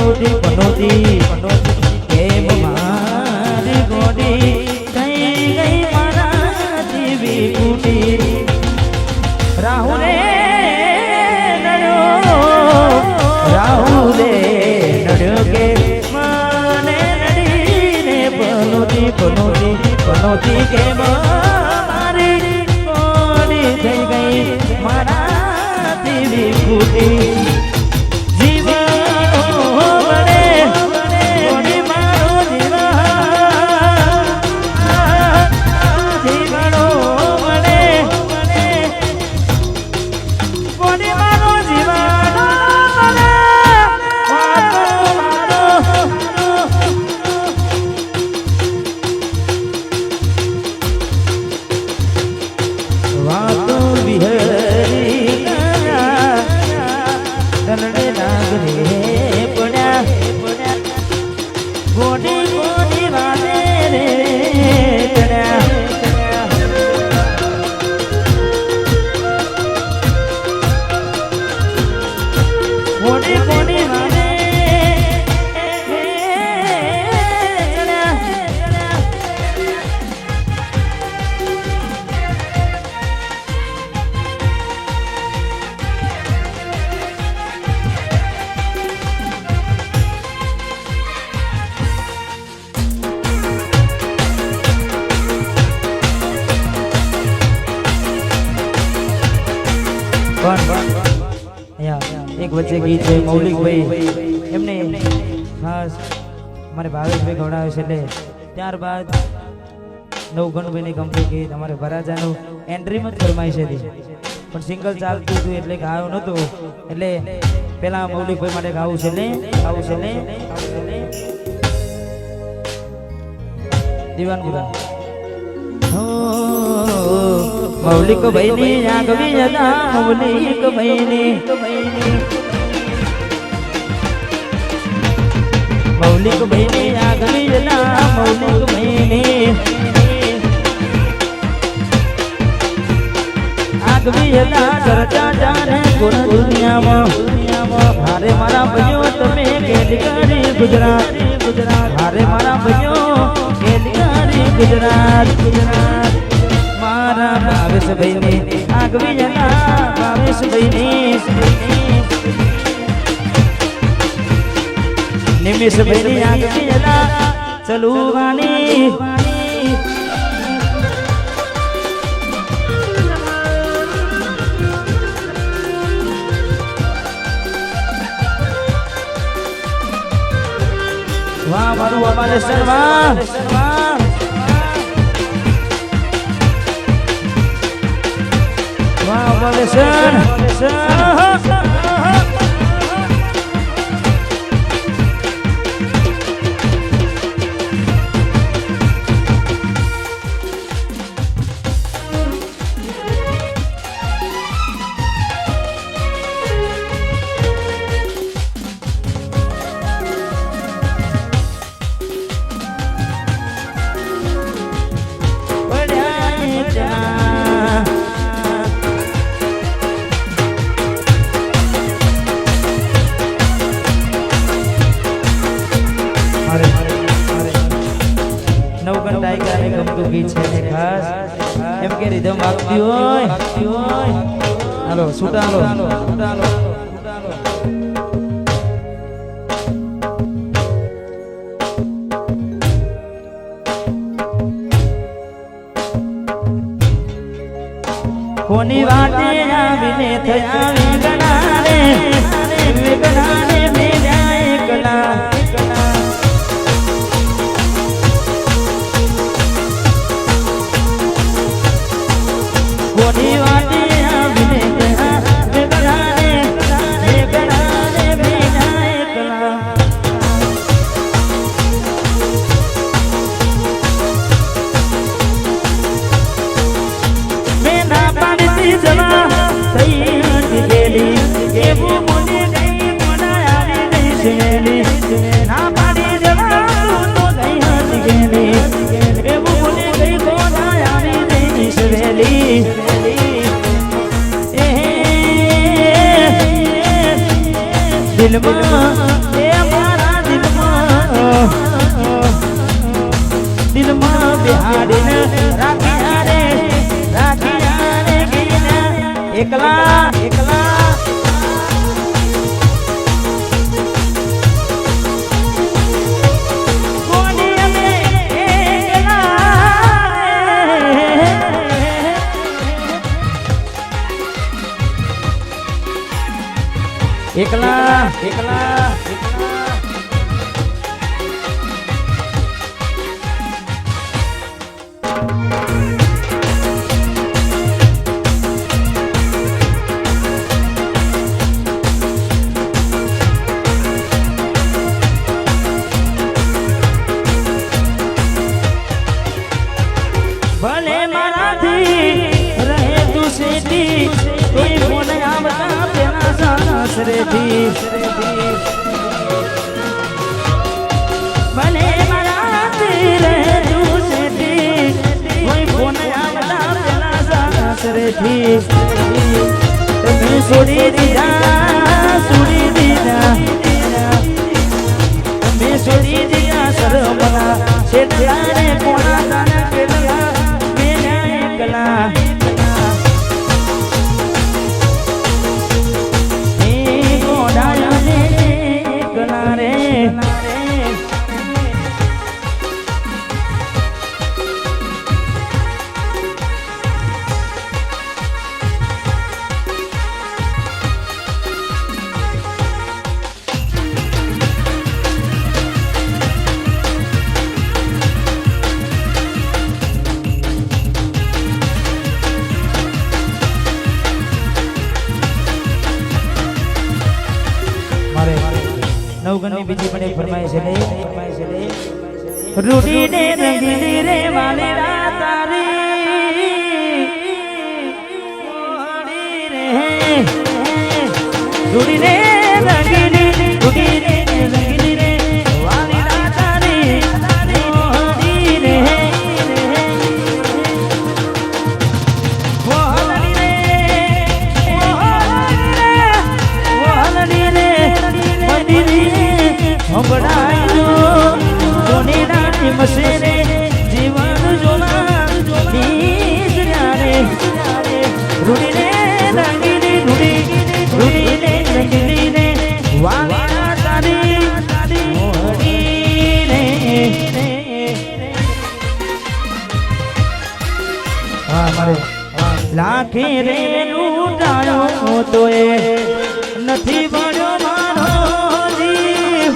પનોતી પનોતી કેમ મારી ગોડી થઈ ગઈ મારા જીવી કુટી રાહુલે રાહુલે નડ્યો કે મને નડીને પનોતી પનોતી પનોતી કેમ મારી ગોડી થઈ ગઈ મારા જીવી કુટી એક વચ્ચે ગીત છે મૌલિકભાઈ એમને ખાસ મારે ભાવેશભાઈ ગવડાવે છે એટલે ત્યારબાદ નવગણભાઈની કંપની ગીત અમારે વરાજાનું એન્ટ્રીમાં જ ફરમાઈ છે પણ સિંગલ ચાલતું હતું એટલે ગાયો નહોતું એટલે પેલા મૌલિકભાઈ માટે ગાવું છે ને દીવાન ગુલામ મૌલિક ભાઈની આગવી જતા મૌલિક ભાઈની મૌલિક ભાઈની આગવી જતા મૌલિક ભાઈની આગવી જતા ચર્ચા જાણે પૂરા દુનિયામાં હારે મારા ભાઈઓ તમે કેલી કરી ગુજરાત હારે મારા ભાઈઓ કેલી કરી ગુજરાત મારા ભાવેશભાઈને આગવી જતા ભાવેશભાઈને નિમેશભાઈની આગવી જતા ચલુવાની વાહ મારું અમાલેશ્વર વાહ Malaysian ગીત છે ખાસ એમ કે રીધમ આપતી હોય હાલો છૂટા હાલો કોની વાતે આવીને થયા વિગણાને મેળ્યા એકલા કોની વાતે આવીને થયા વિગણાને મેળ્યા એકલા મેં ના પાડતી જવા થઈ ગયેલી એવું મને ગઈ કોના આવી ગઈ શેલી ના પાડી જવા તો ગઈ ગયેલી એવું મને ગઈ કોના આવી ગઈ શેલી દિલમાં એ મારા એકલા એકલા એકલા એકલા ભલે મારાથી રહે તું સેતી કોઈ ફોન આવતા પેલા સાસરેથી ભલે મારાથી રહે તું સેતી કોઈ ફોન આવતા પેલા સાસરેથી તમે છોડી દીધા તમે છોડી દીધા સરમના છેટલાને કોણા તાના પેલા એકલા નવગણની બીજી પણ એક ફરમાઈશ છે રૂડી ને રંગીલી રે વાલીડા તારી રૂડી ને રંગીલી રે વાલીડા તારી મસેરે જીવન જોવા રૂડી ને રંગીલી ને વાલા તારી લાખે રે લૂંટાયો તો એ નથી બન્યો મારો જીવ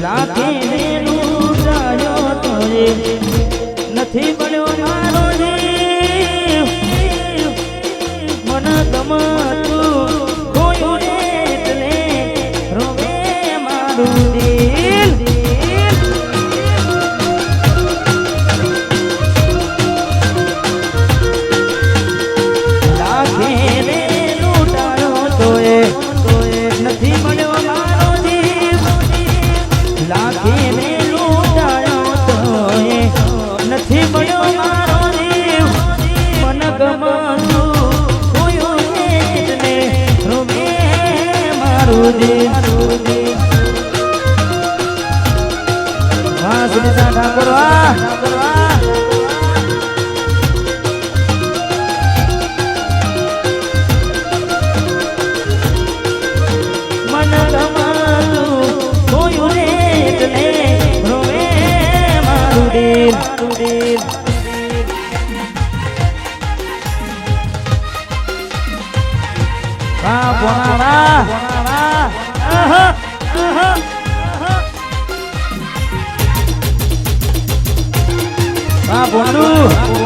લાખે રે લૂંટાયો તો એ નથી બન્યો મારો જીવ મન ગમતું કોઈ એટલે રોવે મારું દિલ નથી મળ્યો મારો જીવ લાગીને લૂંટાયો તો નથી મળ્યો મારો જીવ મન ગમતું કોઈ એટલે રોવે મારું દિલ હા સુનિતા ઠાકોર બોલું